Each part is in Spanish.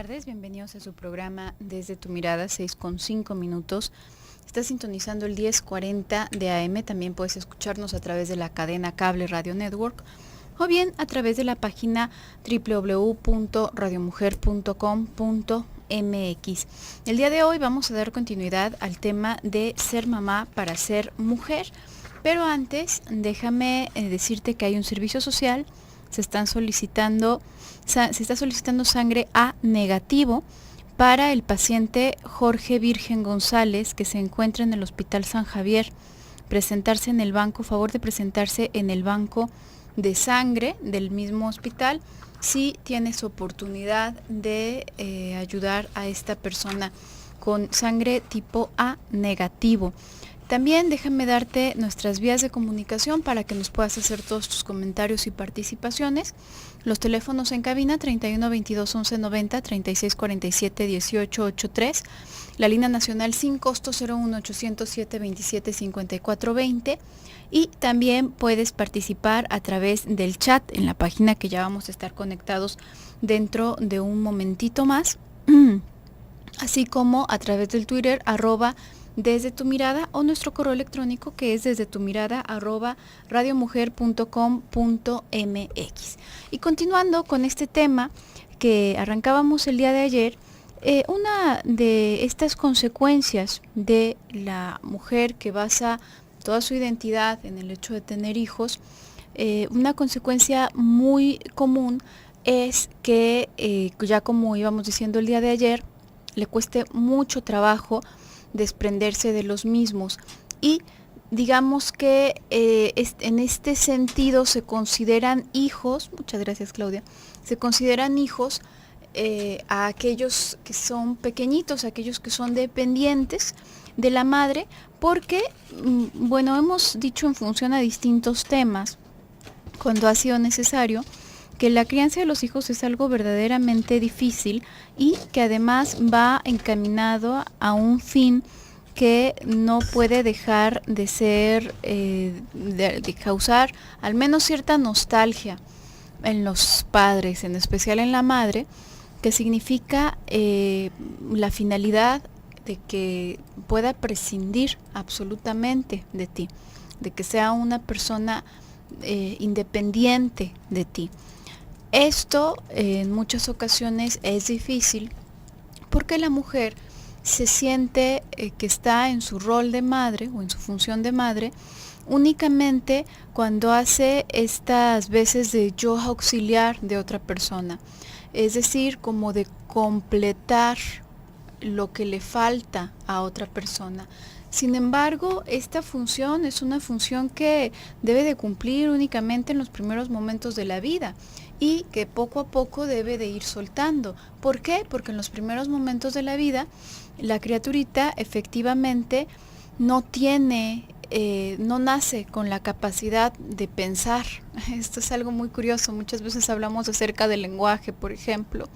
tardes, bienvenidos a su programa Desde tu Mirada, 6:05. Está sintonizando el 1040 de AM, también puedes escucharnos a través de la cadena Cable Radio Network o bien a través de la página www.radiomujer.com.mx. El día de hoy vamos a dar continuidad al tema de ser mamá para ser mujer, pero antes déjame decirte que hay un servicio social. Se está solicitando sangre A negativo para el paciente Jorge Virgen González, que se encuentra en el Hospital San Javier. Favor de presentarse en el banco de sangre del mismo hospital si tienes oportunidad de ayudar a esta persona con sangre tipo A negativo. También déjame darte nuestras vías de comunicación para que nos puedas hacer todos tus comentarios y participaciones. Los teléfonos en cabina 31 22 11 90, 36 47 18 83, la línea nacional sin costo 01 807 27 54 20, y también puedes participar a través del chat en la página que ya vamos a estar conectados dentro de un momentito más, así como a través del Twitter @Desde tu Mirada o nuestro correo electrónico que es desdetumirada@radiomujer.com.mx. Y continuando con este tema que arrancábamos el día de ayer, una de estas consecuencias de la mujer que basa toda su identidad en el hecho de tener hijos, una consecuencia muy común es que, ya como íbamos diciendo el día de ayer, le cueste mucho trabajo desprenderse de los mismos, y digamos que en este sentido se consideran hijos, muchas gracias Claudia, se consideran hijos a aquellos que son pequeñitos, a aquellos que son dependientes de la madre, porque, bueno, hemos dicho en función a distintos temas, cuando ha sido necesario, que la crianza de los hijos es algo verdaderamente difícil y que además va encaminado a un fin que no puede dejar de ser, de causar al menos cierta nostalgia en los padres, en especial en la madre, que significa la finalidad de que pueda prescindir absolutamente de ti, de que sea una persona independiente de ti. Esto en muchas ocasiones es difícil porque la mujer se siente que está en su rol de madre o en su función de madre únicamente cuando hace estas veces de yo auxiliar de otra persona, es decir, como de completar lo que le falta a otra persona. Sin embargo, esta función es una función que debe de cumplir únicamente en los primeros momentos de la vida y que poco a poco debe de ir soltando. ¿Por qué? Porque en los primeros momentos de la vida la criaturita efectivamente no tiene, no nace con la capacidad de pensar. Esto es algo muy curioso. Muchas veces hablamos acerca del lenguaje, por ejemplo,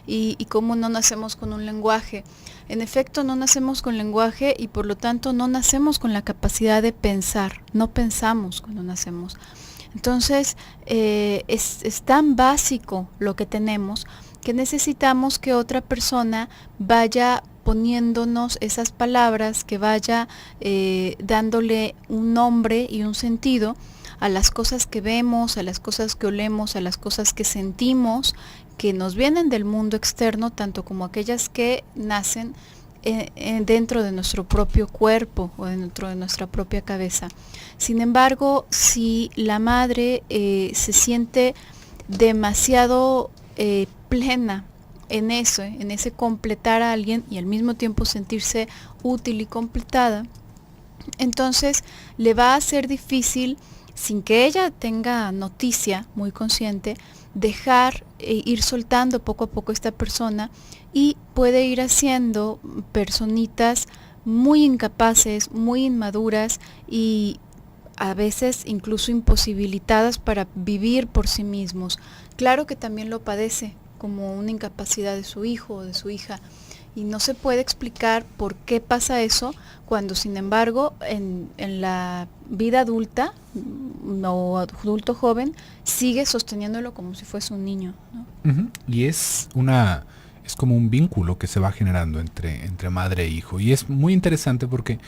y cómo no nacemos con un lenguaje. En efecto, no nacemos con lenguaje y por lo tanto no nacemos con la capacidad de pensar. No pensamos cuando nacemos. Entonces, es tan básico lo que tenemos que necesitamos que otra persona vaya poniéndonos esas palabras, que vaya dándole un nombre y un sentido a las cosas que vemos, a las cosas que olemos, a las cosas que sentimos, que nos vienen del mundo externo, tanto como aquellas que nacen dentro de nuestro propio cuerpo o dentro de nuestra propia cabeza. Sin embargo, si la madre se siente demasiado plena en eso, en ese completar a alguien y al mismo tiempo sentirse útil y completada, entonces le va a ser difícil, sin que ella tenga noticia muy consciente, dejar ir soltando poco a poco esta persona, y puede ir haciendo personitas muy incapaces, muy inmaduras y a veces incluso imposibilitadas para vivir por sí mismos. Claro que también lo padece como una incapacidad de su hijo o de su hija, y no se puede explicar por qué pasa eso cuando, sin embargo, en la vida adulta o adulto joven sigue sosteniéndolo como si fuese un niño, ¿no? Y es una Es como un vínculo que se va generando entre madre e hijo. Y es muy interesante porque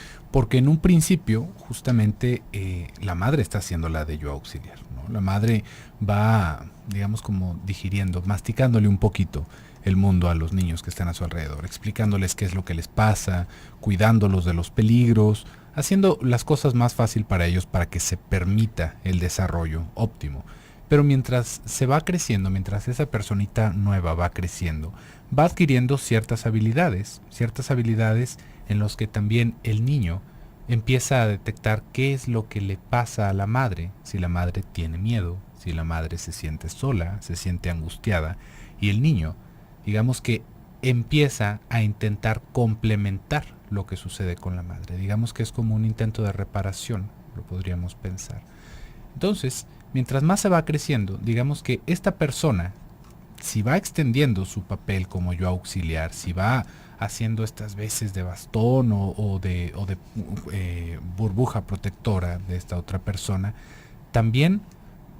en un principio justamente la madre está haciendo la de ayuda auxiliar, ¿no? La madre va, digamos, como digiriendo, masticándole un poquito el mundo a los niños que están a su alrededor, explicándoles qué es lo que les pasa, cuidándolos de los peligros, haciendo las cosas más fácil para ellos para que se permita el desarrollo óptimo. Pero mientras se va creciendo, mientras esa personita nueva va creciendo, va adquiriendo ciertas habilidades en los que también el niño empieza a detectar qué es lo que le pasa a la madre, si la madre tiene miedo, si la madre se siente sola, se siente angustiada, y el niño, digamos que empieza a intentar complementar lo que sucede con la madre. Digamos que es como un intento de reparación, lo podríamos pensar. Entonces, mientras más se va creciendo, digamos que esta persona, si va extendiendo su papel como yo auxiliar, si va haciendo estas veces de bastón o de burbuja protectora de esta otra persona, también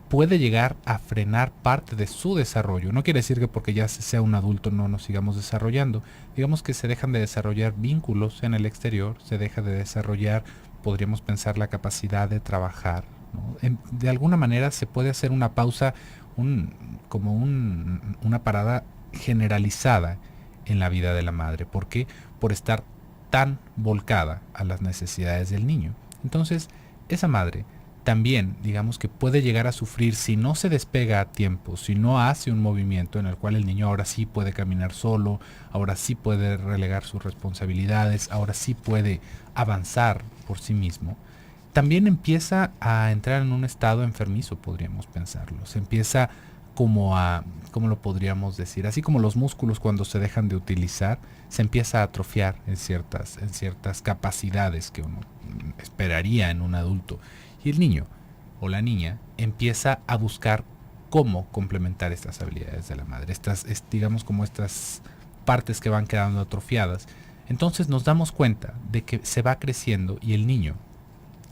puede llegar a frenar parte de su desarrollo. No quiere decir que porque ya sea un adulto no nos sigamos desarrollando. Digamos que se dejan de desarrollar vínculos en el exterior, se deja de desarrollar, podríamos pensar, la capacidad de trabajar, ¿no? De alguna manera se puede hacer una pausa, una parada generalizada en la vida de la madre. ¿Por qué? Por estar tan volcada a las necesidades del niño. Entonces, esa madre también, digamos que puede llegar a sufrir si no se despega a tiempo, si no hace un movimiento en el cual el niño ahora sí puede caminar solo, ahora sí puede relegar sus responsabilidades, ahora sí puede avanzar por sí mismo. También empieza a entrar en un estado enfermizo, podríamos pensarlo. Se empieza ¿cómo lo podríamos decir? Así como los músculos cuando se dejan de utilizar, se empieza a atrofiar en ciertas capacidades que uno esperaría en un adulto. Y el niño o la niña empieza a buscar cómo complementar estas habilidades de la madre, digamos como estas partes que van quedando atrofiadas. Entonces nos damos cuenta de que se va creciendo y el niño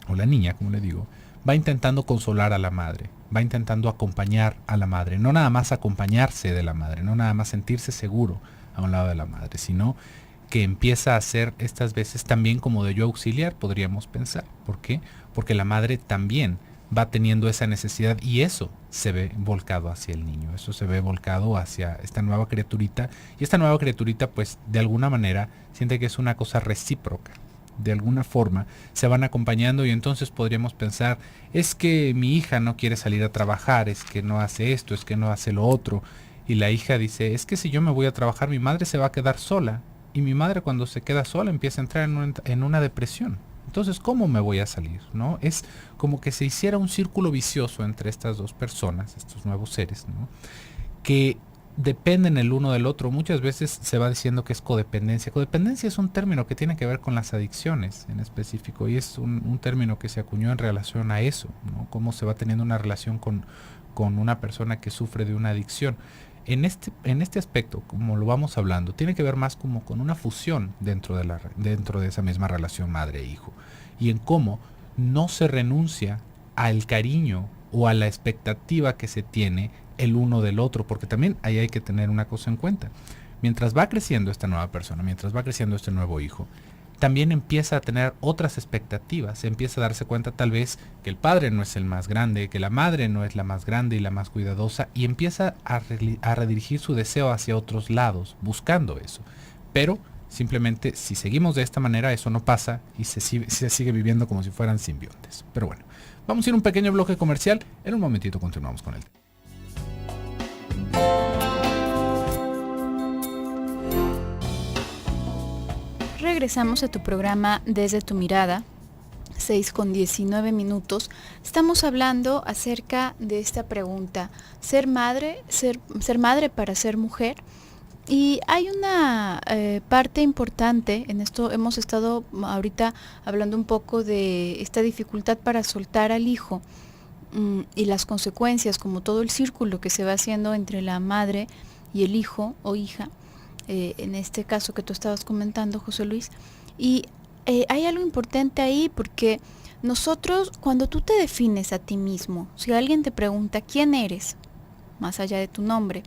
o la niña, como le digo, va intentando consolar a la madre, va intentando acompañar a la madre, no nada más acompañarse de la madre, no nada más sentirse seguro a un lado de la madre, sino que empieza a hacer estas veces también como de yo auxiliar, podríamos pensar. ¿Por qué? Porque la madre también va teniendo esa necesidad y eso se ve volcado hacia el niño, eso se ve volcado hacia esta nueva criaturita y esta nueva criaturita pues de alguna manera siente que es una cosa recíproca. De alguna forma se van acompañando y entonces podríamos pensar, es que mi hija no quiere salir a trabajar, es que no hace esto, es que no hace lo otro. Y la hija dice, es que si yo me voy a trabajar mi madre se va a quedar sola. Y mi madre cuando se queda sola empieza a entrar en una depresión. Entonces, ¿cómo me voy a salir? ¿No? Es como que se hiciera un círculo vicioso entre estas dos personas, estos nuevos seres, ¿no? Que dependen el uno del otro. Muchas veces se va diciendo que es codependencia. Codependencia es un término que tiene que ver con las adicciones en específico y es un término que se acuñó en relación a eso, ¿no? Cómo se va teniendo una relación con una persona que sufre de una adicción. En este aspecto, como lo vamos hablando, tiene que ver más como con una fusión dentro de esa misma relación madre-hijo y en cómo no se renuncia al cariño o a la expectativa que se tiene el uno del otro, porque también ahí hay que tener una cosa en cuenta. Mientras va creciendo esta nueva persona, mientras va creciendo este nuevo hijo, también empieza a tener otras expectativas, empieza a darse cuenta tal vez que el padre no es el más grande, que la madre no es la más grande y la más cuidadosa, y empieza a redirigir su deseo hacia otros lados, buscando eso. Pero simplemente si seguimos de esta manera eso no pasa y se sigue viviendo como si fueran simbiontes. Pero bueno, vamos a ir a un pequeño bloque comercial, en un momentito continuamos con él. Regresamos a tu programa Desde tu Mirada, 6:19. Estamos hablando acerca de esta pregunta, ser madre para ser mujer. Y hay una parte importante en esto. Hemos estado ahorita hablando un poco de esta dificultad para soltar al hijo y las consecuencias, como todo el círculo que se va haciendo entre la madre y el hijo o hija. En este caso que tú estabas comentando, José Luis, y hay algo importante ahí porque nosotros, cuando tú te defines a ti mismo, si alguien te pregunta quién eres, más allá de tu nombre,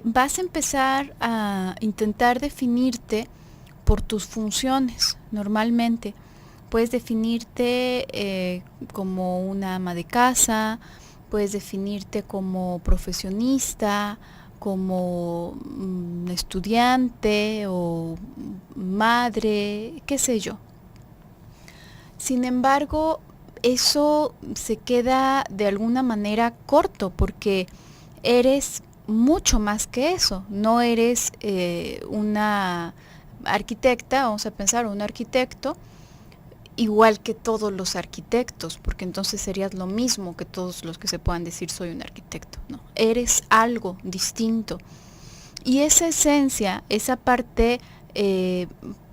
vas a empezar a intentar definirte por tus funciones. Normalmente puedes definirte como una ama de casa, puedes definirte como profesionista, como estudiante o madre, qué sé yo. Sin embargo, eso se queda de alguna manera corto porque eres mucho más que eso. No eres una arquitecta, vamos a pensar, un arquitecto igual que todos los arquitectos, porque entonces serías lo mismo que todos los que se puedan decir soy un arquitecto. No, eres algo distinto. Y esa esencia, esa parte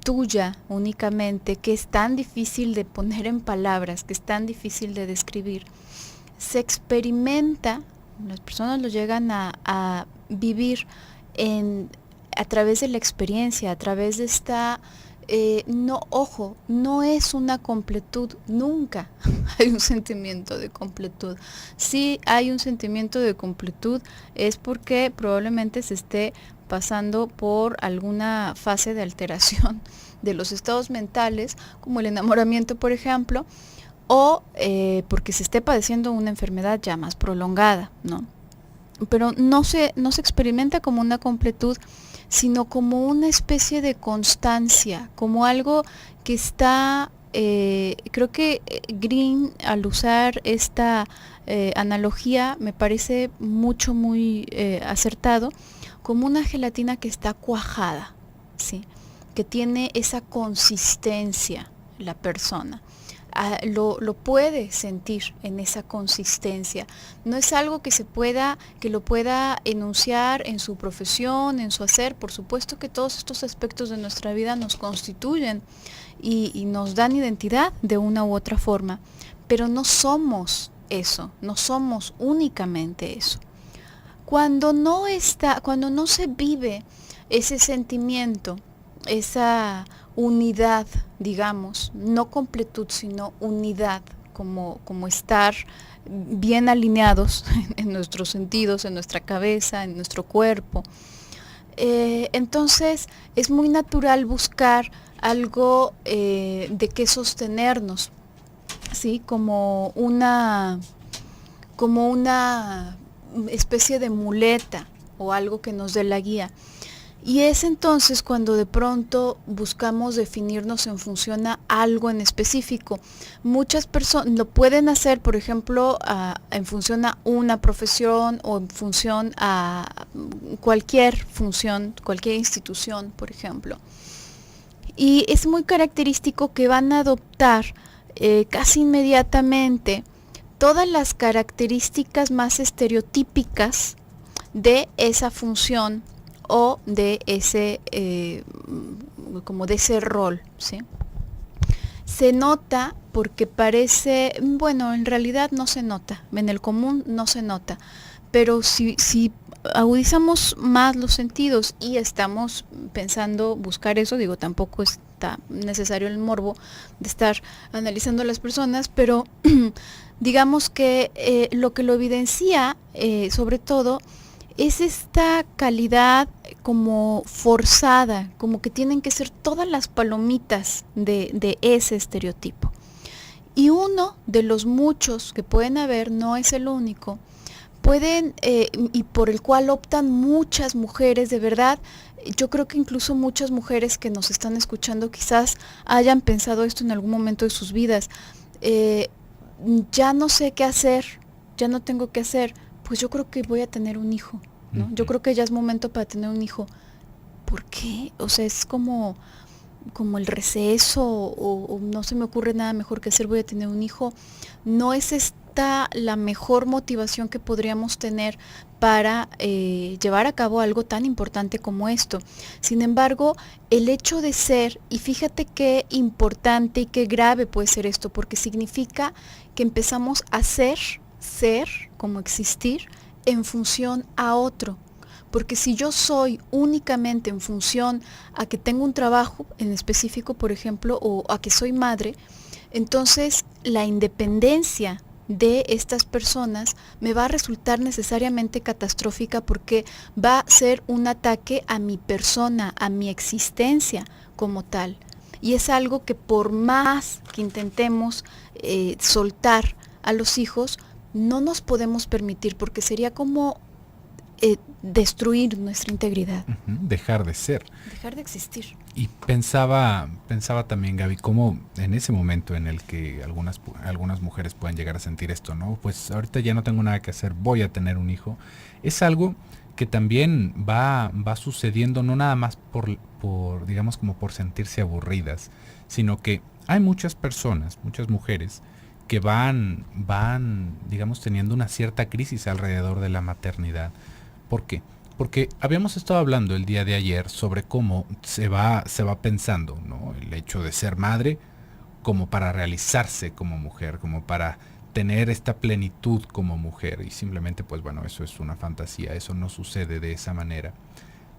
tuya únicamente, que es tan difícil de poner en palabras, que es tan difícil de describir, se experimenta, las personas lo llegan a vivir a través de la experiencia, a través de esta... no es una completud, nunca hay un sentimiento de completud. Si hay un sentimiento de completud es porque probablemente se esté pasando por alguna fase de alteración de los estados mentales, como el enamoramiento, por ejemplo, o porque se esté padeciendo una enfermedad ya más prolongada, ¿no? Pero no se experimenta como una completud, sino como una especie de constancia, como algo que está, creo que Green, al usar esta analogía, me parece muy acertado, como una gelatina que está cuajada, ¿sí? Que tiene esa consistencia la persona. Lo puede sentir en esa consistencia. No es algo que lo pueda enunciar en su profesión, en su hacer. Por supuesto que todos estos aspectos de nuestra vida nos constituyen y nos dan identidad de una u otra forma, pero no somos eso, no somos únicamente eso. Cuando no se vive ese sentimiento, esa unidad, digamos, no completud, sino unidad, como estar bien alineados en nuestros sentidos, en nuestra cabeza, en nuestro cuerpo. Entonces es muy natural buscar algo de qué sostenernos, ¿sí? Como una especie de muleta o algo que nos dé la guía. Y es entonces cuando de pronto buscamos definirnos en función a algo en específico. Muchas personas lo pueden hacer, por ejemplo, en función a una profesión o en función a cualquier función, cualquier institución, por ejemplo. Y es muy característico que van a adoptar casi inmediatamente todas las características más estereotípicas de esa función o de ese como de ese rol, ¿sí? Se nota porque parece, bueno, en realidad no se nota, en el común no se nota, pero si agudizamos más los sentidos y estamos pensando buscar eso, digo, tampoco está necesario el morbo de estar analizando a las personas, pero digamos que lo que lo evidencia sobre todo es esta calidad como forzada, como que tienen que ser todas las palomitas de ese estereotipo. Y uno de los muchos que pueden haber, no es el único, y por el cual optan muchas mujeres, de verdad, yo creo que incluso muchas mujeres que nos están escuchando quizás hayan pensado esto en algún momento de sus vidas. Ya no sé qué hacer, ya no tengo qué hacer, pues yo creo que voy a tener un hijo, ¿no? Yo creo que ya es momento para tener un hijo. ¿Por qué? O sea, es como el receso o no se me ocurre nada mejor que hacer, voy a tener un hijo. No es esta la mejor motivación que podríamos tener para llevar a cabo algo tan importante como esto. Sin embargo, el hecho de ser, y fíjate qué importante y qué grave puede ser esto, porque significa que empezamos a ser como existir en función a otro. Porque si yo soy únicamente en función a que tengo un trabajo en específico, por ejemplo, o a que soy madre, entonces la independencia de estas personas me va a resultar necesariamente catastrófica, porque va a ser un ataque a mi persona, a mi existencia como tal. Y es algo que por más que intentemos soltar a los hijos, no nos podemos permitir, porque sería como destruir nuestra integridad. Dejar de ser. Dejar de existir. Y pensaba también, Gaby, cómo en ese momento en el que algunas mujeres pueden llegar a sentir esto, ¿no? Pues ahorita ya no tengo nada que hacer, voy a tener un hijo. Es algo que también va sucediendo no nada más por digamos, como por sentirse aburridas, sino que hay muchas personas, muchas mujeres, que van, digamos, teniendo una cierta crisis alrededor de la maternidad. ¿Por qué? Porque habíamos estado hablando el día de ayer sobre cómo se va pensando, ¿no? El hecho de ser madre como para realizarse como mujer, como para tener esta plenitud como mujer. Y simplemente, pues bueno, eso es una fantasía, eso no sucede de esa manera.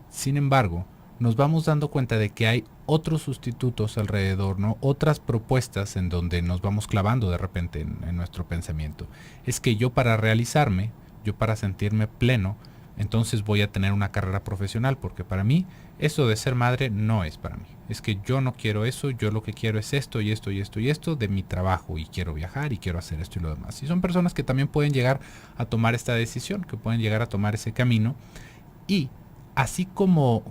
Sin embargo, nos vamos dando cuenta de que hay otros sustitutos alrededor, ¿no? Otras propuestas en donde nos vamos clavando de repente en nuestro pensamiento. Es que yo para realizarme, yo para sentirme pleno, entonces voy a tener una carrera profesional, porque para mí eso de ser madre no es para mí. Es que yo no quiero eso, yo lo que quiero es esto y esto y esto y esto de mi trabajo, y quiero viajar y quiero hacer esto y lo demás. Y son personas que también pueden llegar a tomar esta decisión, que pueden llegar a tomar ese camino. Y así como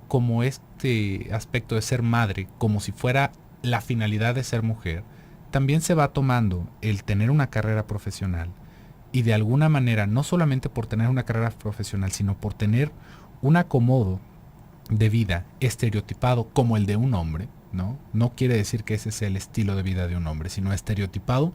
este aspecto de ser madre, como si fuera la finalidad de ser mujer, también se va tomando el tener una carrera profesional. Y de alguna manera, no solamente por tener una carrera profesional, sino por tener un acomodo de vida estereotipado como el de un hombre, ¿no? No quiere decir que ese sea el estilo de vida de un hombre, sino estereotipado,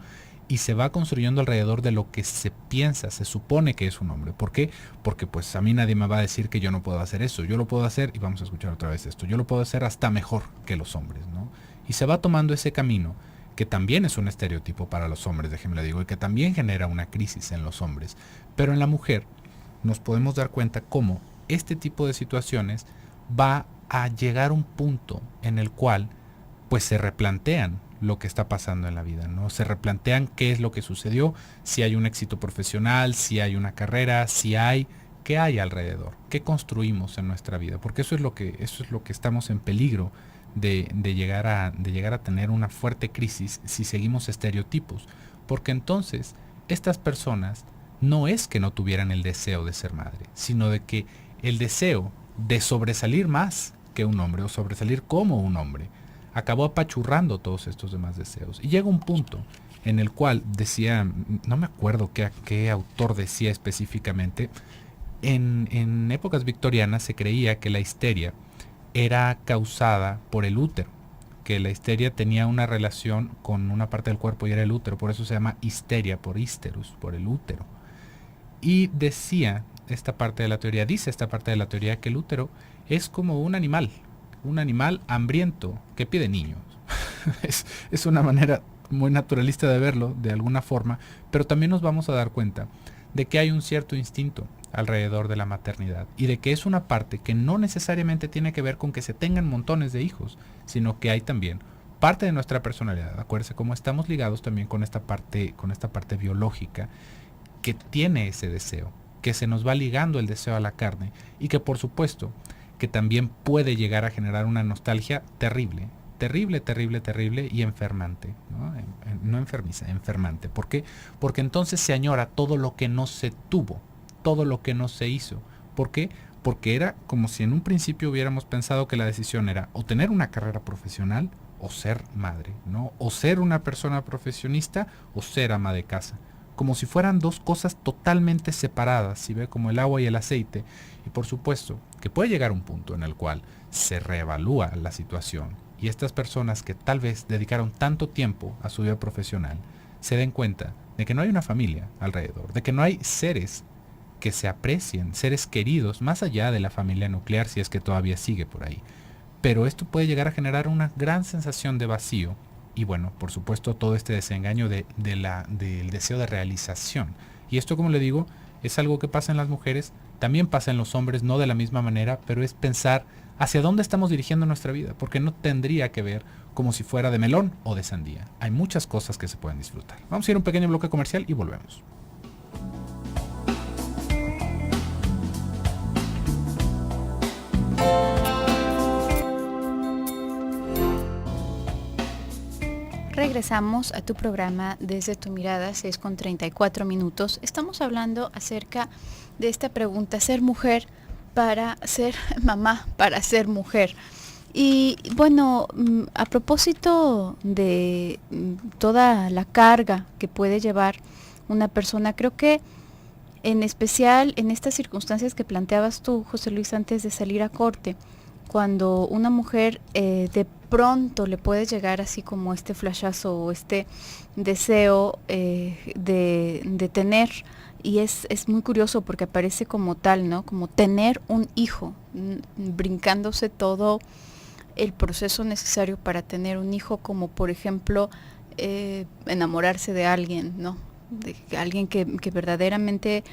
y se va construyendo alrededor de lo que se piensa, se supone que es un hombre. ¿Por qué? Porque pues a mí nadie me va a decir que yo no puedo hacer eso. Yo lo puedo hacer, y vamos a escuchar otra vez esto, yo lo puedo hacer hasta mejor que los hombres, ¿no? Y se va tomando ese camino, que también es un estereotipo para los hombres, déjenme le digo, y que también genera una crisis en los hombres. Pero en la mujer nos podemos dar cuenta cómo este tipo de situaciones va a llegar a un punto en el cual pues se replantean lo que está pasando en la vida, ¿no? Se replantean qué es lo que sucedió, si hay un éxito profesional, si hay una carrera, qué hay alrededor, qué construimos en nuestra vida, porque eso es lo que estamos en peligro de llegar a tener una fuerte crisis si seguimos estereotipos, porque entonces estas personas no es que no tuvieran el deseo de ser madre, sino de que el deseo de sobresalir más que un hombre o sobresalir como un hombre acabó apachurrando todos estos demás deseos. Y llega un punto en el cual decía, no me acuerdo qué autor decía específicamente, en épocas victorianas se creía que la histeria era causada por el útero, que la histeria tenía una relación con una parte del cuerpo y era el útero, por eso se llama histeria, por histerus, por el útero. Y dice esta parte de la teoría que el útero es como un animal hambriento que pide niños. es una manera muy naturalista de verlo, de alguna forma, pero también nos vamos a dar cuenta de que hay un cierto instinto alrededor de la maternidad y de que es una parte que no necesariamente tiene que ver con que se tengan montones de hijos, sino que hay también parte de nuestra personalidad. Acuérdense cómo estamos ligados también con esta parte biológica que tiene ese deseo, que se nos va ligando el deseo a la carne y que por supuesto que también puede llegar a generar una nostalgia terrible y enfermante, ¿no? No enfermiza, enfermante. ¿Por qué? Porque entonces se añora todo lo que no se tuvo, todo lo que no se hizo. ¿Por qué? Porque era como si en un principio hubiéramos pensado que la decisión era o tener una carrera profesional o ser madre, ¿no? O ser una persona profesionista o ser ama de casa. Como si fueran dos cosas totalmente separadas, si ve, como el agua y el aceite. Y por supuesto que puede llegar un punto en el cual se reevalúa la situación y estas personas que tal vez dedicaron tanto tiempo a su vida profesional se den cuenta de que no hay una familia alrededor, de que no hay seres que se aprecien, seres queridos más allá de la familia nuclear, si es que todavía sigue por ahí. Pero esto puede llegar a generar una gran sensación de vacío. Y bueno, por supuesto, todo este desengaño del deseo de realización. Y esto, como le digo, es algo que pasa en las mujeres, también pasa en los hombres, no de la misma manera, pero es pensar hacia dónde estamos dirigiendo nuestra vida, porque no tendría que ver como si fuera de melón o de sandía. Hay muchas cosas que se pueden disfrutar. Vamos a ir a un pequeño bloque comercial y volvemos. Regresamos a tu programa Desde tu Mirada, 6:34. Estamos hablando acerca de esta pregunta, ser mujer para ser mamá, para ser mujer. Y bueno, a propósito de toda la carga que puede llevar una persona, creo que en especial en estas circunstancias que planteabas tú, José Luis, antes de salir a corte, cuando una mujer de pronto le puede llegar así como este flashazo o este deseo de tener, y es muy curioso porque aparece como tal, ¿no? Como tener un hijo, brincándose todo el proceso necesario para tener un hijo, como por ejemplo enamorarse de alguien, ¿no? De alguien que verdaderamente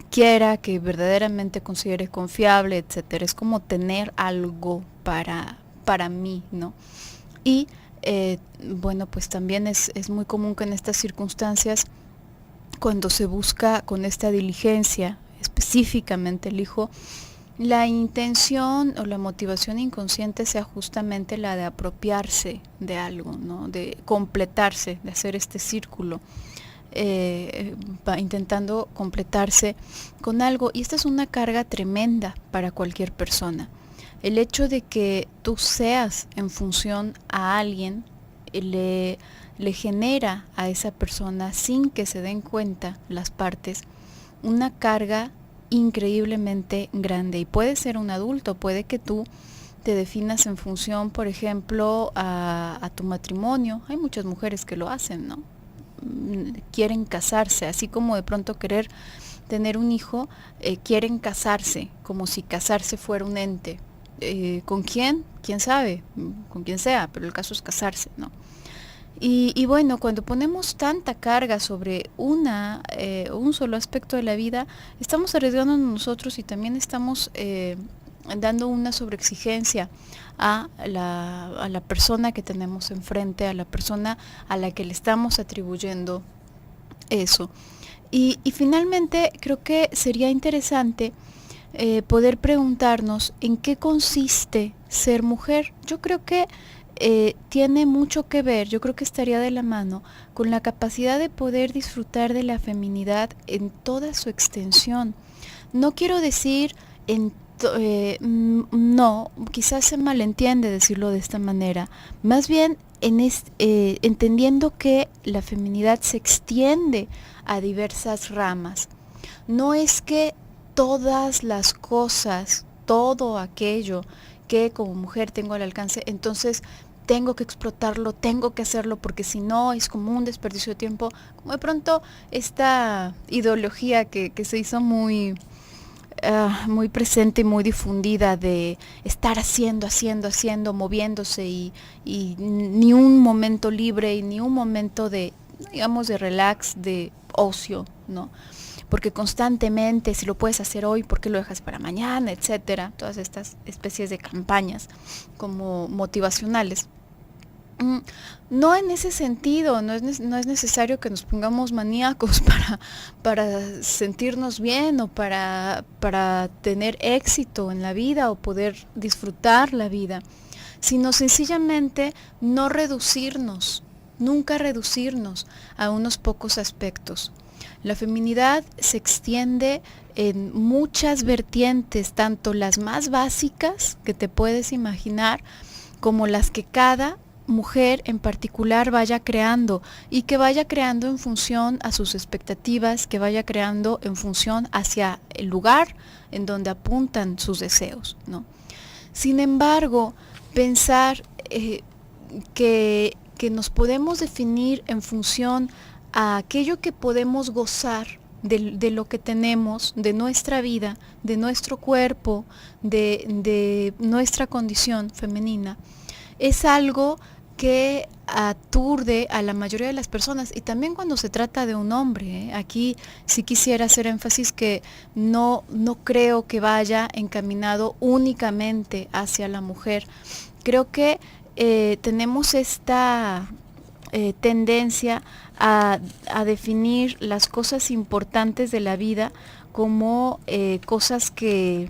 quiera, que verdaderamente considere confiable, etcétera. Es como tener algo para mí, ¿no? Y bueno, pues también es muy común que en estas circunstancias, cuando se busca con esta diligencia específicamente el hijo, la intención o la motivación inconsciente sea justamente la de apropiarse de algo, ¿no? De completarse, de hacer este círculo, intentando completarse con algo. Y esta es una carga tremenda para cualquier persona. El hecho de que tú seas en función a alguien le genera a esa persona, sin que se den cuenta las partes, una carga increíblemente grande. Y puede ser un adulto, puede que tú te definas en función, por ejemplo, a tu matrimonio. Hay muchas mujeres que lo hacen, ¿no? Quieren casarse, así como de pronto querer tener un hijo, quieren casarse, como si casarse fuera un ente. ¿Con quién? ¿Quién sabe? Con quien sea, pero el caso es casarse, ¿no? Y bueno, cuando ponemos tanta carga sobre un solo aspecto de la vida, estamos arriesgándonos nosotros y también estamos dando una sobreexigencia a la persona que tenemos enfrente, a la persona a la que le estamos atribuyendo eso. Y finalmente creo que sería interesante poder preguntarnos en qué consiste ser mujer. Yo creo que tiene mucho que ver, yo creo que estaría de la mano con la capacidad de poder disfrutar de la feminidad en toda su extensión. No quiero decir no, quizás se malentiende decirlo de esta manera, más bien entendiendo que la feminidad se extiende a diversas ramas. No es que todas las cosas, todo aquello que como mujer tengo al alcance, entonces tengo que explotarlo, tengo que hacerlo, porque si no es como un desperdicio de tiempo, como de pronto esta ideología que se hizo muy presente y muy difundida de estar haciendo, moviéndose y ni un momento libre y ni un momento de, digamos, de relax, de ocio, ¿no? Porque constantemente, si lo puedes hacer hoy, ¿por qué lo dejas para mañana?, etcétera. Todas estas especies de campañas como motivacionales. No en ese sentido, no es necesario que nos pongamos maníacos para sentirnos bien o para tener éxito en la vida o poder disfrutar la vida, sino sencillamente no reducirnos, nunca reducirnos a unos pocos aspectos. La feminidad se extiende en muchas vertientes, tanto las más básicas que te puedes imaginar, como las que cada mujer en particular vaya creando, y que vaya creando en función a sus expectativas, que vaya creando en función hacia el lugar en donde apuntan sus deseos, ¿no? Sin embargo, pensar que nos podemos definir en función a aquello que podemos gozar de lo que tenemos, de nuestra vida, de nuestro cuerpo, de nuestra condición femenina, es algo que aturde a la mayoría de las personas, y también cuando se trata de un hombre, ¿eh? Aquí sí quisiera hacer énfasis que no creo que vaya encaminado únicamente hacia la mujer. Creo que tenemos esta tendencia a definir las cosas importantes de la vida como cosas que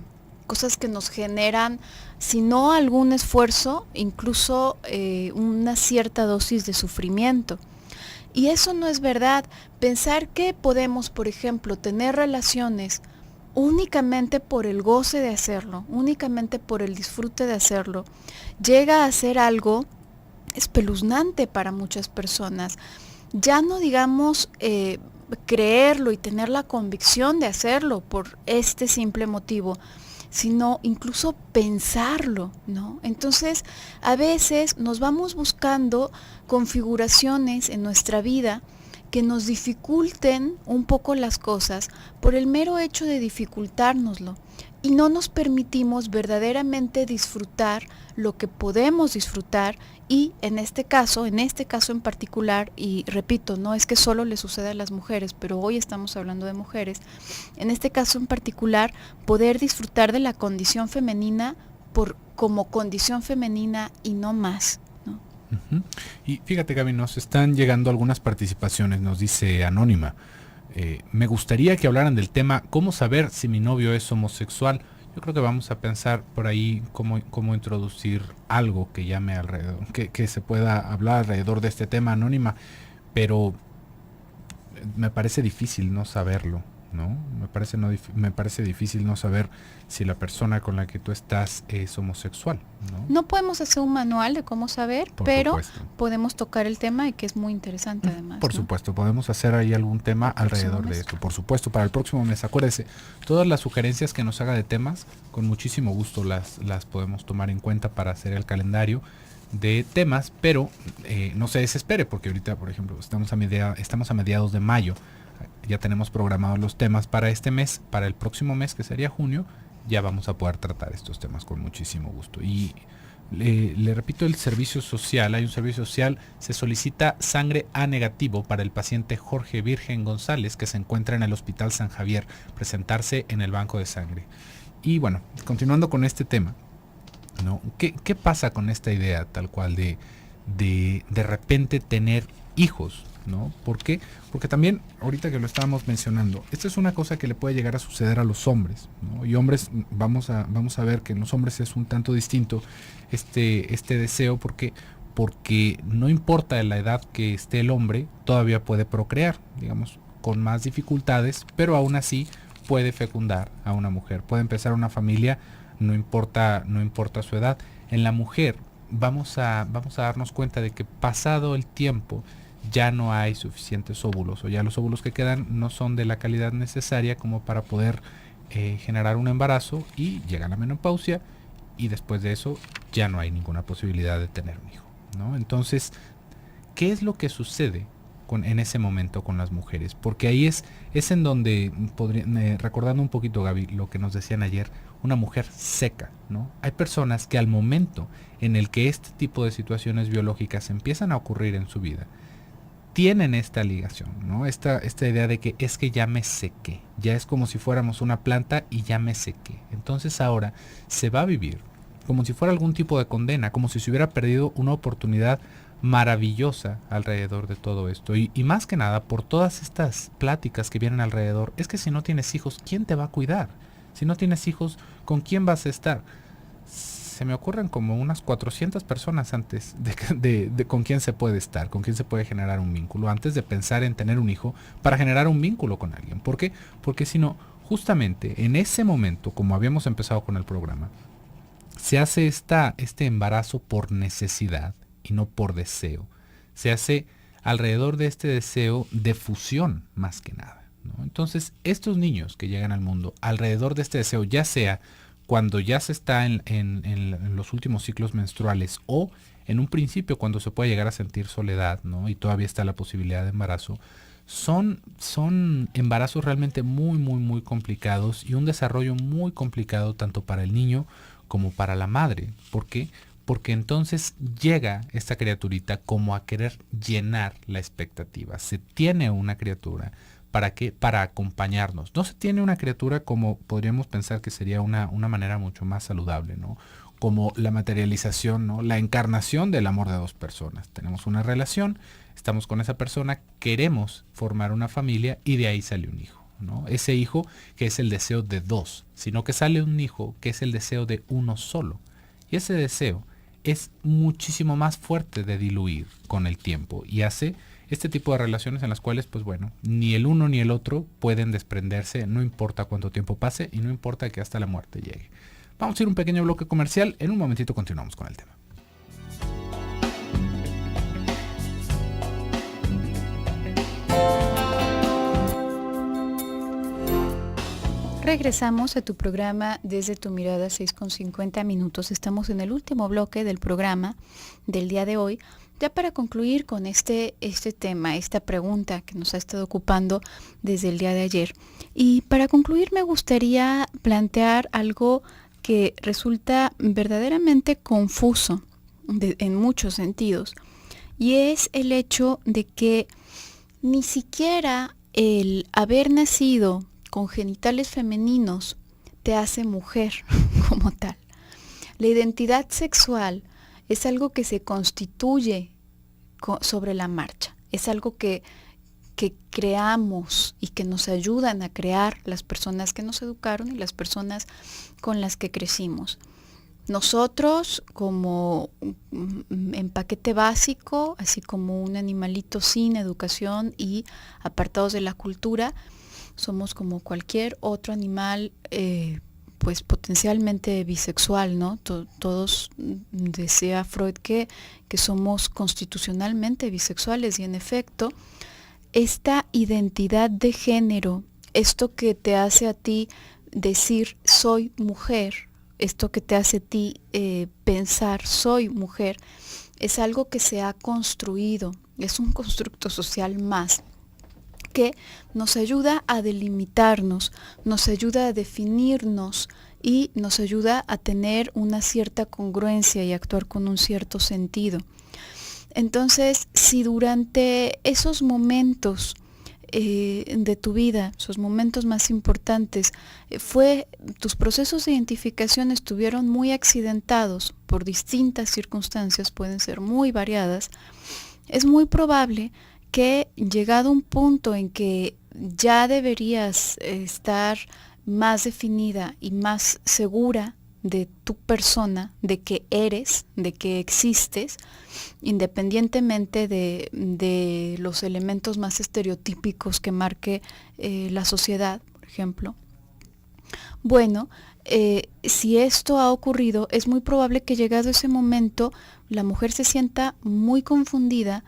nos generan, si no algún esfuerzo, incluso una cierta dosis de sufrimiento. Y eso no es verdad. Pensar que podemos, por ejemplo, tener relaciones únicamente por el goce de hacerlo, únicamente por el disfrute de hacerlo, llega a ser algo espeluznante para muchas personas. Ya no digamos creerlo y tener la convicción de hacerlo por este simple motivo, sino incluso pensarlo, ¿no? Entonces, a veces nos vamos buscando configuraciones en nuestra vida que nos dificulten un poco las cosas por el mero hecho de dificultárnoslo, y no nos permitimos verdaderamente disfrutar lo que podemos disfrutar. Y en este caso en particular, y repito, no es que solo le suceda a las mujeres, pero hoy estamos hablando de mujeres, en este caso en particular, poder disfrutar de la condición femenina como condición femenina y no más, ¿no? Uh-huh. Y fíjate, Gaby, nos están llegando algunas participaciones, nos dice Anónima. Me gustaría que hablaran del tema ¿cómo saber si mi novio es homosexual? Yo creo que vamos a pensar por ahí cómo introducir algo que llame alrededor, que se pueda hablar alrededor de este tema, Anónima, pero me parece difícil no saberlo, ¿no? Me parece difícil no saber si la persona con la que tú estás es homosexual, ¿no? No podemos hacer un manual de cómo saber, pero podemos tocar el tema, y que es muy interesante además. Por supuesto, podemos hacer ahí algún tema alrededor de esto. Por supuesto, para el próximo mes, acuérdese, todas las sugerencias que nos haga de temas, con muchísimo gusto las podemos tomar en cuenta para hacer el calendario de temas, pero no se desespere, porque ahorita, por ejemplo, estamos a mediados de mayo. Ya tenemos programados los temas para este mes. Para el próximo mes, que sería junio, ya vamos a poder tratar estos temas con muchísimo gusto. Y le repito, el servicio social, hay un servicio social, se solicita sangre A negativo para el paciente Jorge Virgen González, que se encuentra en el Hospital San Javier, presentarse en el banco de sangre. Y bueno, continuando con este tema, ¿no? ¿Qué pasa con esta idea tal cual de repente tener hijos, ¿no? ¿Por qué? Porque también, ahorita que lo estábamos mencionando, esta es una cosa que le puede llegar a suceder a los hombres, ¿no? Y hombres, vamos a ver que en los hombres es un tanto distinto este deseo, porque no importa la edad que esté el hombre, todavía puede procrear, digamos, con más dificultades, pero aún así puede fecundar a una mujer, puede empezar una familia, no importa su edad. En la mujer vamos a darnos cuenta de que pasado el tiempo ya no hay suficientes óvulos, o ya los óvulos que quedan no son de la calidad necesaria como para poder generar un embarazo, y llega la menopausia, y después de eso ya no hay ninguna posibilidad de tener un hijo, ¿no? Entonces, ¿qué es lo que sucede en ese momento con las mujeres? Porque ahí es en donde, recordando un poquito, Gaby, lo que nos decían ayer, una mujer seca, ¿no? Hay personas que al momento en el que este tipo de situaciones biológicas empiezan a ocurrir en su vida, tienen esta ligación, ¿no? Esta idea de que es que ya me sequé, ya es como si fuéramos una planta y ya me sequé. Entonces ahora se va a vivir como si fuera algún tipo de condena, como si se hubiera perdido una oportunidad maravillosa alrededor de todo esto. Y más que nada por todas estas pláticas que vienen alrededor. Es que si no tienes hijos, ¿quién te va a cuidar? Si no tienes hijos, ¿con quién vas a estar? Se me ocurren como unas 400 personas antes de con quién se puede estar, con quién se puede generar un vínculo, antes de pensar en tener un hijo para generar un vínculo con alguien. ¿Por qué? Porque si no, justamente en ese momento, como habíamos empezado con el programa, se hace este embarazo por necesidad y no por deseo. Se hace alrededor de este deseo de fusión más que nada, ¿no? Entonces, estos niños que llegan al mundo alrededor de este deseo, ya sea cuando ya se está en los últimos ciclos menstruales, o en un principio cuando se puede llegar a sentir soledad, ¿no? Y todavía está la posibilidad de embarazo, son embarazos realmente muy, muy, muy complicados, y un desarrollo muy complicado tanto para el niño como para la madre. ¿Por qué? porque entonces llega esta criaturita como a querer llenar la expectativa. Se tiene una criatura ¿para qué? Para acompañarnos. No se tiene una criatura como podríamos pensar que sería una manera mucho más saludable, ¿no? Como la materialización, ¿no? La encarnación del amor de dos personas. Tenemos una relación, estamos con esa persona, queremos formar una familia y de ahí sale un hijo, ¿no? Ese hijo que es el deseo de dos, sino que sale un hijo que es el deseo de uno solo. Y ese deseo es muchísimo más fuerte de diluir con el tiempo y hace este tipo de relaciones en las cuales, pues bueno, ni el uno ni el otro pueden desprenderse, no importa cuánto tiempo pase y no importa que hasta la muerte llegue. Vamos a ir a un pequeño bloque comercial, en un momentito continuamos con el tema. Regresamos a tu programa Desde tu Mirada, 6:50 minutos. Estamos en el último bloque del programa del día de hoy. Ya para concluir con este tema, esta pregunta que nos ha estado ocupando desde el día de ayer. Y para concluir me gustaría plantear algo que resulta verdaderamente confuso en muchos sentidos. Y es el hecho de que ni siquiera el haber nacido con genitales femeninos te hace mujer como tal. La identidad sexual es algo que se constituye sobre la marcha, es algo que creamos y que nos ayudan a crear las personas que nos educaron y las personas con las que crecimos. Nosotros, como en paquete básico, así como un animalito sin educación y apartados de la cultura, somos como cualquier otro animal, pues potencialmente bisexual, ¿no? Todos, decía Freud que somos constitucionalmente bisexuales, y en efecto, esta identidad de género, esto que te hace a ti decir soy mujer, esto que te hace a ti pensar soy mujer, es algo que se ha construido, es un constructo social más, que nos ayuda a delimitarnos, nos ayuda a definirnos y nos ayuda a tener una cierta congruencia y actuar con un cierto sentido. Entonces, si durante esos momentos de tu vida, esos momentos más importantes, tus procesos de identificación estuvieron muy accidentados por distintas circunstancias, pueden ser muy variadas, es muy probable que llegado un punto en que ya deberías estar más definida y más segura de tu persona, de que eres, de que existes, independientemente de los elementos más estereotípicos que marque la sociedad, por ejemplo. Bueno, si esto ha ocurrido, es muy probable que llegado ese momento la mujer se sienta muy confundida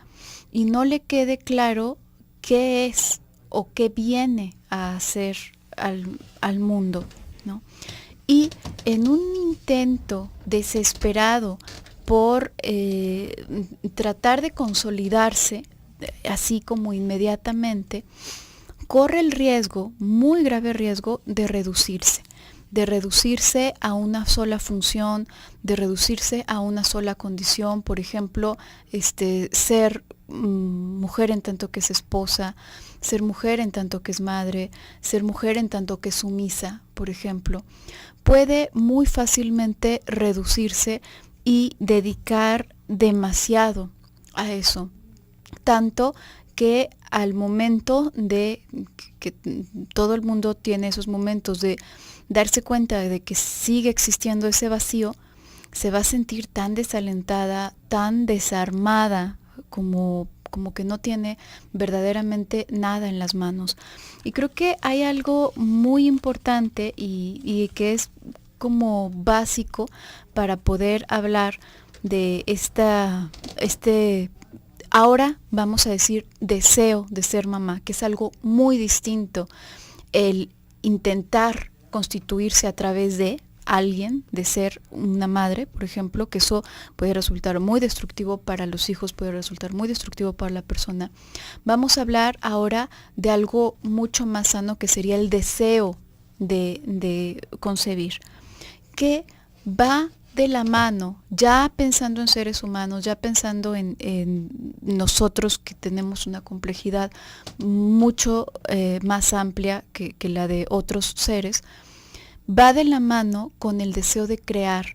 y no le quede claro qué es o qué viene a hacer al mundo, ¿no? Y en un intento desesperado por tratar de consolidarse, así como inmediatamente, corre el riesgo, muy grave riesgo, de reducirse a una sola función, de reducirse a una sola condición, por ejemplo, ser mujer en tanto que es esposa, ser mujer en tanto que es madre, ser mujer en tanto que es sumisa, por ejemplo. Puede muy fácilmente reducirse y dedicar demasiado a eso, tanto que al momento de que todo el mundo tiene esos momentos de darse cuenta de que sigue existiendo ese vacío, se va a sentir tan desalentada, tan desarmada, como que no tiene verdaderamente nada en las manos. Y creo que hay algo muy importante y que es como básico para poder hablar de ahora vamos a decir deseo de ser mamá, que es algo muy distinto, el intentar constituirse a través de alguien, de ser una madre, por ejemplo, que eso puede resultar muy destructivo para los hijos, puede resultar muy destructivo para la persona. Vamos a hablar ahora de algo mucho más sano, que sería el deseo de concebir, que va de la mano, ya pensando en seres humanos, ya pensando en nosotros que tenemos una complejidad mucho más amplia que la de otros seres, va de la mano con el deseo de crear.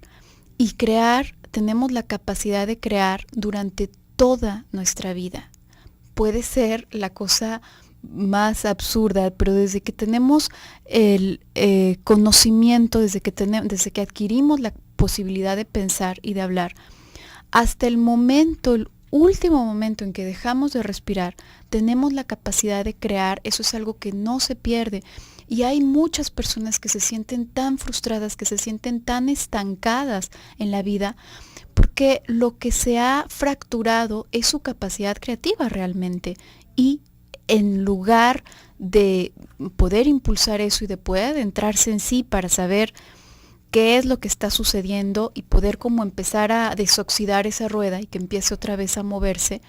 Y crear, tenemos la capacidad de crear durante toda nuestra vida. Puede ser la cosa más absurda, pero desde que tenemos el conocimiento, desde que adquirimos la posibilidad de pensar y de hablar, hasta el último momento en que dejamos de respirar, tenemos la capacidad de crear. Eso es algo que no se pierde. Y hay muchas personas que se sienten tan frustradas, que se sienten tan estancadas en la vida, porque lo que se ha fracturado es su capacidad creativa realmente. Y en lugar de poder impulsar eso y de poder adentrarse en sí para saber qué es lo que está sucediendo y poder como empezar a desoxidar esa rueda y que empiece otra vez a moverse,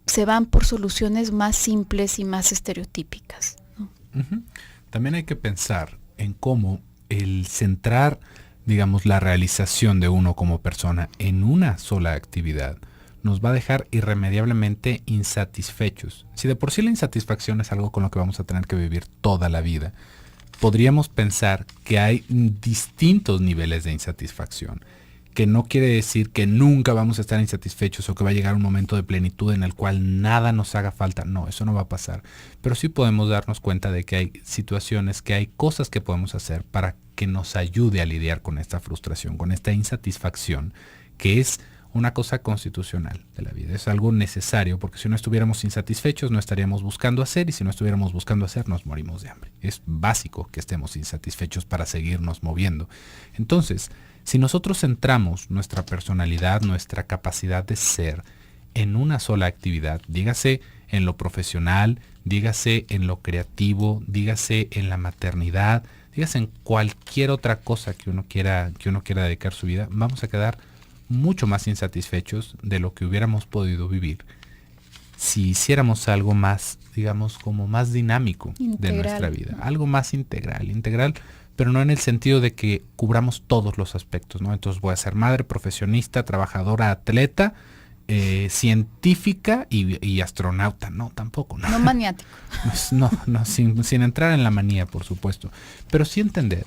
se van por soluciones más simples y más estereotípicas, ¿no? Uh-huh. También hay que pensar en cómo el centrar, digamos, la realización de uno como persona en una sola actividad nos va a dejar irremediablemente insatisfechos. Si de por sí la insatisfacción es algo con lo que vamos a tener que vivir toda la vida, podríamos pensar que hay distintos niveles de insatisfacción, que no quiere decir que nunca vamos a estar insatisfechos o que va a llegar un momento de plenitud en el cual nada nos haga falta. No, eso no va a pasar. Pero sí podemos darnos cuenta de que hay situaciones, que hay cosas que podemos hacer para que nos ayude a lidiar con esta frustración, con esta insatisfacción, que es una cosa constitucional de la vida. Es algo necesario, porque si no estuviéramos insatisfechos no estaríamos buscando hacer, y si no estuviéramos buscando hacer nos morimos de hambre. Es básico que estemos insatisfechos para seguirnos moviendo. Entonces, si nosotros centramos nuestra personalidad, nuestra capacidad de ser en una sola actividad, dígase en lo profesional, dígase en lo creativo, dígase en la maternidad, dígase en cualquier otra cosa que uno quiera dedicar su vida, vamos a quedar mucho más insatisfechos de lo que hubiéramos podido vivir si hiciéramos algo más, digamos, como más dinámico de nuestra vida, algo más integral, pero no en el sentido de que cubramos todos los aspectos, ¿no? Entonces voy a ser madre, profesionista, trabajadora, atleta, científica y astronauta. No, tampoco. No maniático. No, sin entrar en la manía, por supuesto. Pero sí entender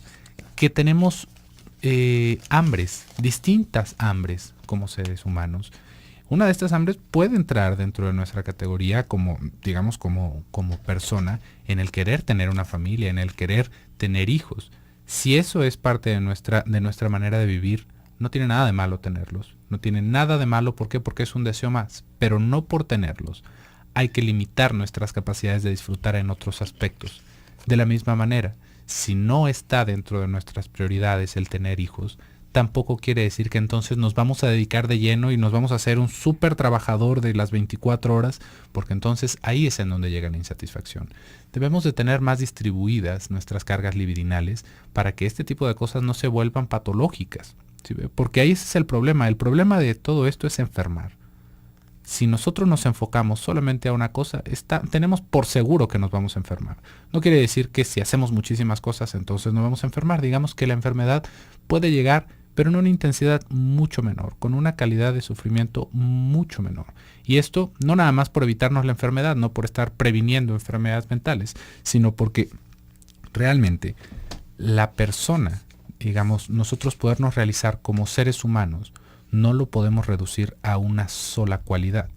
que tenemos hambres, distintas hambres como seres humanos. Una de estas hambres puede entrar dentro de nuestra categoría como, digamos, como persona, en el querer tener una familia, en el querer tener hijos. Si eso es parte de nuestra manera de vivir, no tiene nada de malo tenerlos. No tiene nada de malo, ¿por qué? Porque es un deseo más, pero no por tenerlos. Hay que limitar nuestras capacidades de disfrutar en otros aspectos. De la misma manera, si no está dentro de nuestras prioridades el tener hijos, tampoco quiere decir que entonces nos vamos a dedicar de lleno y nos vamos a hacer un súper trabajador de las 24 horas, porque entonces ahí es en donde llega la insatisfacción. Debemos de tener más distribuidas nuestras cargas libidinales para que este tipo de cosas no se vuelvan patológicas, ¿sí? Porque ahí ese es el problema. El problema de todo esto es enfermar. Si nosotros nos enfocamos solamente a una cosa, tenemos por seguro que nos vamos a enfermar. No quiere decir que si hacemos muchísimas cosas entonces no vamos a enfermar. Digamos que la enfermedad puede llegar, pero en una intensidad mucho menor, con una calidad de sufrimiento mucho menor. Y esto no nada más por evitarnos la enfermedad, no por estar previniendo enfermedades mentales, sino porque realmente la persona, digamos, nosotros podernos realizar como seres humanos, no lo podemos reducir a una sola cualidad,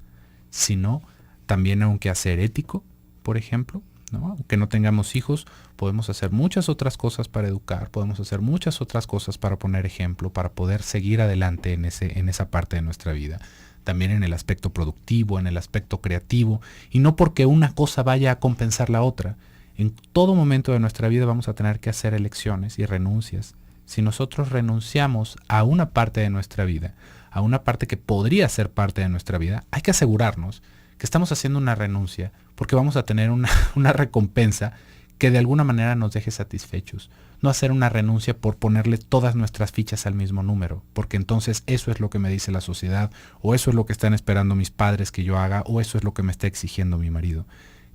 sino también a un quehacer ético, por ejemplo, ¿no? Aunque no tengamos hijos, podemos hacer muchas otras cosas para educar, podemos hacer muchas otras cosas para poner ejemplo, para poder seguir adelante en esa parte de nuestra vida. También en el aspecto productivo, en el aspecto creativo, y no porque una cosa vaya a compensar la otra. En todo momento de nuestra vida vamos a tener que hacer elecciones y renuncias. Si nosotros renunciamos a una parte de nuestra vida, a una parte que podría ser parte de nuestra vida, hay que asegurarnos que estamos haciendo una renuncia, porque vamos a tener una recompensa que de alguna manera nos deje satisfechos. No hacer una renuncia por ponerle todas nuestras fichas al mismo número, porque entonces eso es lo que me dice la sociedad, o eso es lo que están esperando mis padres que yo haga, o eso es lo que me está exigiendo mi marido.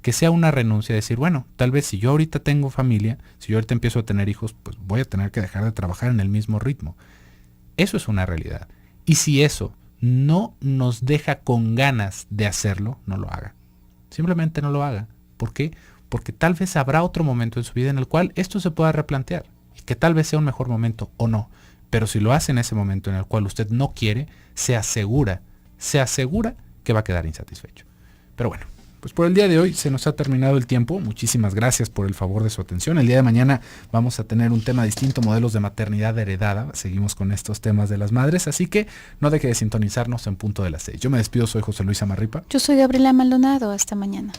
Que sea una renuncia, decir, bueno, tal vez si yo ahorita tengo familia, si yo ahorita empiezo a tener hijos, pues voy a tener que dejar de trabajar en el mismo ritmo. Eso es una realidad. Y si eso no nos deja con ganas de hacerlo, no lo haga. Simplemente no lo haga. ¿Por qué? Porque tal vez habrá otro momento en su vida en el cual esto se pueda replantear. Y que tal vez sea un mejor momento o no. Pero si lo hace en ese momento en el cual usted no quiere, se asegura que va a quedar insatisfecho. Pero bueno, pues por el día de hoy se nos ha terminado el tiempo. Muchísimas gracias por el favor de su atención. El día de mañana vamos a tener un tema distinto, modelos de maternidad heredada. Seguimos con estos temas de las madres, así que no deje de sintonizarnos en punto de las 6. Yo me despido, soy José Luis Amarripa. Yo soy Gabriela Maldonado, hasta mañana.